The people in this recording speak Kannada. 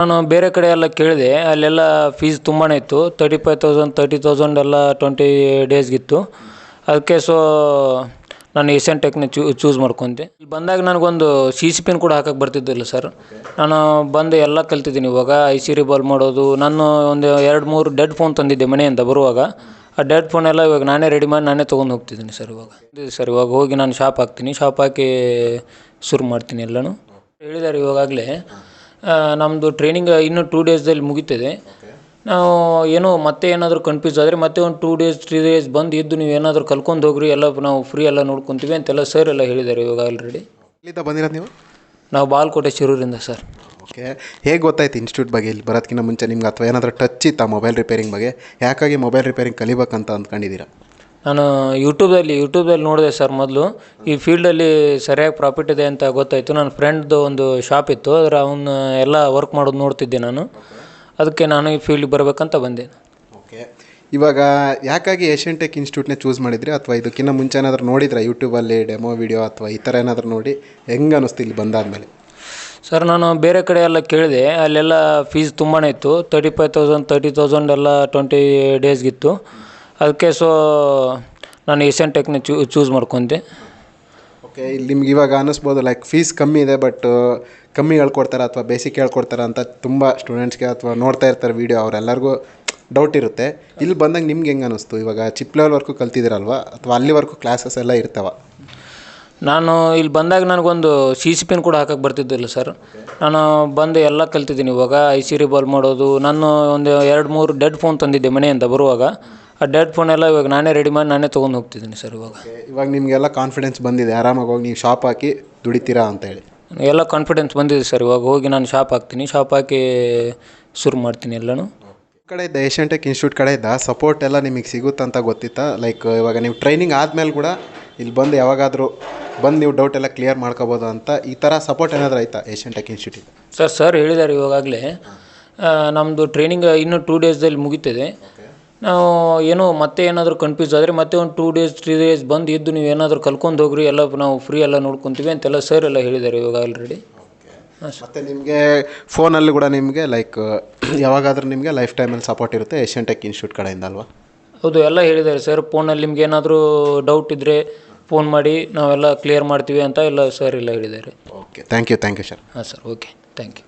ನಾನು ಬೇರೆ ಕಡೆ ಎಲ್ಲ ಕೇಳಿದೆ, ಅಲ್ಲೆಲ್ಲ ಫೀಸ್ ತುಂಬಾ ಇತ್ತು. 35,000 30,000 ಎಲ್ಲ 20 ಡೇಸ್ಗಿತ್ತು. ಅದಕ್ಕೆ ನಾನು ಏಷ್ಯನ್ ಟೆಕ್ನ ಚೂಸ್ ಮಾಡ್ಕೊಂಡೆ. ಇಲ್ಲಿ ಬಂದಾಗ ನನಗೊಂದು CC ಪಿನ್ ಕೂಡ ಹಾಕಕ್ಕೆ ಬರ್ತಿದ್ದಿಲ್ಲ ಸರ್. ನಾನು ಬಂದು ಎಲ್ಲ ಕಲ್ತಿದ್ದೀನಿ ಇವಾಗ. IC ಬಾಲ್ ಮಾಡೋದು, ನಾನು ಒಂದು 2-3 ಡೆಡ್ ಫೋನ್ ತಂದಿದ್ದೆ ಮನೆಯಿಂದ ಬರುವಾಗ. ಆ ಡೆಡ್ ಫೋನ್ ಎಲ್ಲ ಇವಾಗ ನಾನೇ ರೆಡಿ ಮಾಡಿ ನಾನೇ ತೊಗೊಂಡು ಹೋಗ್ತಿದ್ದೀನಿ ಸರ್ ಇವಾಗ ಹೋಗಿ ನಾನು ಶಾಪ್ ಹಾಕ್ತೀನಿ, ಶಾಪ್ ಹಾಕಿ ಶುರು ಮಾಡ್ತೀನಿ ಎಲ್ಲನೂ. ಹೇಳಿದ್ದಾರೆ ಇವಾಗಲೇ ನಮ್ಮದು ಟ್ರೈನಿಂಗ್ ಇನ್ನೂ 2 ಡೇಸ್ದಲ್ಲಿ ಮುಗೀತದೆ. ನಾವು ಮತ್ತೆ ಏನಾದರೂ ಕನ್ಫ್ಯೂಸ್ ಆದರೆ ಮತ್ತೆ ಒಂದು 2 ಡೇಸ್ 3 ಡೇಸ್ ಬಂದು ಇದ್ದು ನೀವು ಏನಾದರೂ ಕಲ್ಕೊಂಡು ಹೋಗ್ರಿ, ಎಲ್ಲ ನಾವು ಫ್ರೀ ಎಲ್ಲ ನೋಡ್ಕೊತೀವಿ ಅಂತೆಲ್ಲ ಸರ್ ಎಲ್ಲ ಹೇಳಿದ್ದಾರೆ ಇವಾಗ ಆಲ್ರೆಡಿ. ಎಲ್ಲಿಂದ ಬಂದಿರೋದು ನೀವು? ನಾವು ಬಾಲ್ಕೋಟೆ ಶಿರೂರಿಂದ ಸರ್. ಓಕೆ, ಹೇಗೆ ಗೊತ್ತಾಯ್ತು ಇನ್ಸ್ಟಿಟ್ಯೂಟ್ ಬಗ್ಗೆ ಇಲ್ಲಿ ಬರೋದಕ್ಕಿಂತ ಮುಂಚೆ ನಿಮ್ಗೆ, ಅಥವಾ ಏನಾದರೂ ಟಚ್ ಇತ್ತಾ ಮೊಬೈಲ್ ರಿಪೇರಿಂಗ್ ಬಗ್ಗೆ? ಯಾಕಾಗಿ ಮೊಬೈಲ್ ರಿಪೇರಿಂಗ್ ಕಲಿಬೇಕಂತ ಅಂದ್ಕೊಂಡಿದ್ದೀರಾ? ನಾನು ಯೂಟ್ಯೂಬ್ದಲ್ಲಿ ನೋಡಿದೆ ಸರ್. ಮೊದಲು ಈ ಫೀಲ್ಡಲ್ಲಿ ಸರಿಯಾಗಿ ಪ್ರಾಫಿಟ್ ಇದೆ ಅಂತ ಗೊತ್ತಾಯಿತು. ನನ್ನ ಫ್ರೆಂಡ್ದು ಒಂದು ಶಾಪ್ ಇತ್ತು, ಅದರ ಅವನು ಎಲ್ಲ ವರ್ಕ್ ಮಾಡೋದು ನೋಡ್ತಿದ್ದೆ ನಾನು. ಅದಕ್ಕೆ ನಾನು ಈ ಫೀಲ್ಡಿಗೆ ಬರಬೇಕಂತ ಬಂದೆ. ಓಕೆ, ಇವಾಗ ಯಾಕಾಗಿ ಏಷ್ಯನ್ ಟೆಕ್ ಇನ್ಸ್ಟಿಟ್ಯೂಟ್ನೇ ಚೂಸ್ ಮಾಡಿದ್ರಿ, ಅಥವಾ ಇದಕ್ಕಿಂತ ಮುಂಚೆ ಏನಾದರೂ ನೋಡಿದ್ರಾ ಯೂಟ್ಯೂಬಲ್ಲಿ ಡೆಮೋ ವಿಡಿಯೋ ಅಥವಾ ಈ ಥರ ಏನಾದರೂ ನೋಡಿ ಹೆಂಗೆ ಅನ್ನಿಸ್ತು ಇಲ್ಲಿ ಬಂದಾದಮೇಲೆ? ಸರ್ ನಾನು ಬೇರೆ ಕಡೆ ಎಲ್ಲ ಕೇಳಿದೆ, ಅಲ್ಲೆಲ್ಲ ಫೀಸ್ ತುಂಬಾ ಇತ್ತು. 35,000 30,000 ಎಲ್ಲ 20 ಡೇಸ್ಗಿತ್ತು. ಅದಕ್ಕೆ ನಾನು ಏಷ್ಯನ್ ಟೆಕ್ನ ಚೂಸ್ ಮಾಡ್ಕೊಂಡೆ. ಓಕೆ, ಇಲ್ಲಿ ನಿಮ್ಗೆ ಇವಾಗ ಅನ್ನಿಸ್ಬೋದು ಲೈಕ್ ಫೀಸ್ ಕಮ್ಮಿ ಇದೆ, ಬಟ್ ಕಮ್ಮಿ ಹೇಳ್ಕೊಡ್ತಾರೆ ಅಥವಾ ಬೇಸಿಕ್ ಹೇಳ್ಕೊಡ್ತಾರೆ ಅಂತ ತುಂಬ ಸ್ಟೂಡೆಂಟ್ಸ್ಗೆ ಅಥವಾ ನೋಡ್ತಾ ಇರ್ತಾರೆ ವೀಡಿಯೋ, ಅವರೆಲ್ಲರಿಗೂ ಡೌಟ್ ಇರುತ್ತೆ. ಇಲ್ಲಿ ಬಂದಾಗ ನಿಮ್ಗೆ ಹೆಂಗೆ ಅನ್ನಿಸ್ತು? ಇವಾಗ ಚಿಪ್ ಲೆವೆಲ್ವರೆಗೂ ಕಲ್ತಿದ್ದೀರಲ್ವ, ಅಥವಾ ಅಲ್ಲಿವರೆಗೂ ಕ್ಲಾಸಸ್ ಎಲ್ಲ ಇರ್ತಾವ? ನಾನು ಇಲ್ಲಿ ಬಂದಾಗ ನನಗೊಂದು CC ಪಿನ್ ಕೂಡ ಹಾಕಕ್ಕೆ ಬರ್ತಿದ್ದಿಲ್ಲ ಸರ್. ನಾನು ಬಂದು ಎಲ್ಲ ಕಲ್ತಿದ್ದೀನಿ ಇವಾಗ. IC ಬಾಲ್ ಮಾಡೋದು, ನಾನು ಒಂದು 2-3 ಡೆಡ್ ಫೋನ್ ತಂದಿದ್ದೆ ಮನೆಯಿಂದ ಬರುವಾಗ. ಆ ಡೆಡ್ ಫೋನ್ ಎಲ್ಲ ಇವಾಗ ನಾನೇ ರೆಡಿ ಮಾಡಿ ನಾನೇ ತೊಗೊಂಡು ಹೋಗ್ತಿದ್ದೀನಿ ಸರ್ ಇವಾಗ ನಿಮಗೆಲ್ಲ ಕಾನ್ಫಿಡೆನ್ಸ್ ಬಂದಿದೆ, ಆರಾಮಾಗಿ ಹೋಗಿ ನೀವು ಶಾಪ್ ಹಾಕಿ ದುಡಿತೀರಾ ಅಂತೇಳಿ? ಎಲ್ಲ ಕಾನ್ಫಿಡೆನ್ಸ್ ಬಂದಿದೆ ಸರ್. ಇವಾಗ ಹೋಗಿ ನಾನು ಶಾಪ್ ಹಾಕ್ತೀನಿ, ಶಾಪ್ ಹಾಕಿ ಶುರು ಮಾಡ್ತೀನಿ ಎಲ್ಲನೂ. ಕಡೆಯಿಂದ ಏಷ್ಯನ್ ಟೆಕ್ ಇನ್ಸ್ಟಿಟ್ಯೂಟ್ ಕಡೆಯಿಂದ ಸಪೋರ್ಟ್ ಎಲ್ಲ ನಿಮಗೆ ಸಿಗುತ್ತಂತ ಗೊತ್ತಿತ್ತಾ? ಲೈಕ್ ಇವಾಗ ನೀವು ಟ್ರೈನಿಂಗ್ ಆದಮೇಲೆ ಕೂಡ ಇಲ್ಲಿ ಬಂದು ಯಾವಾಗಾದರೂ ಬಂದು ನೀವು ಡೌಟ್ ಎಲ್ಲ ಕ್ಲಿಯರ್ ಮಾಡ್ಕೋಬೋದು ಅಂತ, ಈ ಥರ ಸಪೋರ್ಟ್ ಏನಾದರೂ ಆಯಿತಾ ಏಷ್ಯನ್ ಟೆಕ್ ಇನ್ಸ್ಟಿಟ್ಯೂಟ್? ಸರ್ ಹೇಳಿದ್ದಾರೆ ಇವಾಗಲೇ ನಮ್ಮದು ಟ್ರೈನಿಂಗ್ ಇನ್ನೂ 2 ಡೇಸ್ದಲ್ಲಿ ಮುಗೀತದೆ. ನಾವು ಮತ್ತೆ ಏನಾದರೂ ಕನ್ಫ್ಯೂಸ್ ಆದರೆ ಮತ್ತೆ ಒಂದು 2 ಡೇಸ್ 3 ಡೇಸ್ ಬಂದು ಇದ್ದು ನೀವು ಏನಾದರೂ ಕಲ್ಕೊಂಡು ಹೋಗ್ರಿ, ಎಲ್ಲ ನಾವು ಫ್ರೀ ಎಲ್ಲ ನೋಡ್ಕೊತೀವಿ ಅಂತೆಲ್ಲ ಸರ್ ಎಲ್ಲ ಹೇಳಿದ್ದಾರೆ ಇವಾಗ ಆಲ್ರೆಡಿ. ಮತ್ತು ನಿಮಗೆ ಫೋನಲ್ಲಿ ಕೂಡ ನಿಮಗೆ ಲೈಕ್ ಯಾವಾಗಾದರೂ ನಿಮಗೆ ಲೈಫ್ ಟೈಮಲ್ಲಿ ಸಪೋರ್ಟ್ ಇರುತ್ತೆ ಏಷ್ಯನ್ ಟೆಕ್ ಇನ್ಸ್ಟಿಟ್ಯೂಟ್ ಕಡೆಯಿಂದ ಅಲ್ವಾ? ಹೌದು, ಎಲ್ಲ ಹೇಳಿದ್ದಾರೆ ಸರ್. ಫೋನಲ್ಲಿ ನಿಮ್ಗೆ ಏನಾದರೂ ಡೌಟ್ ಇದ್ದರೆ ಫೋನ್ ಮಾಡಿ, ನಾವೆಲ್ಲ ಕ್ಲಿಯರ್ ಮಾಡ್ತೀವಿ ಅಂತ ಎಲ್ಲ ಸರ್ ಎಲ್ಲ ಹೇಳಿದ್ದಾರೆ. Okay, thank you sir. ಹಾಂ ಸರ್, ಓಕೆ, ಥ್ಯಾಂಕ್ ಯು.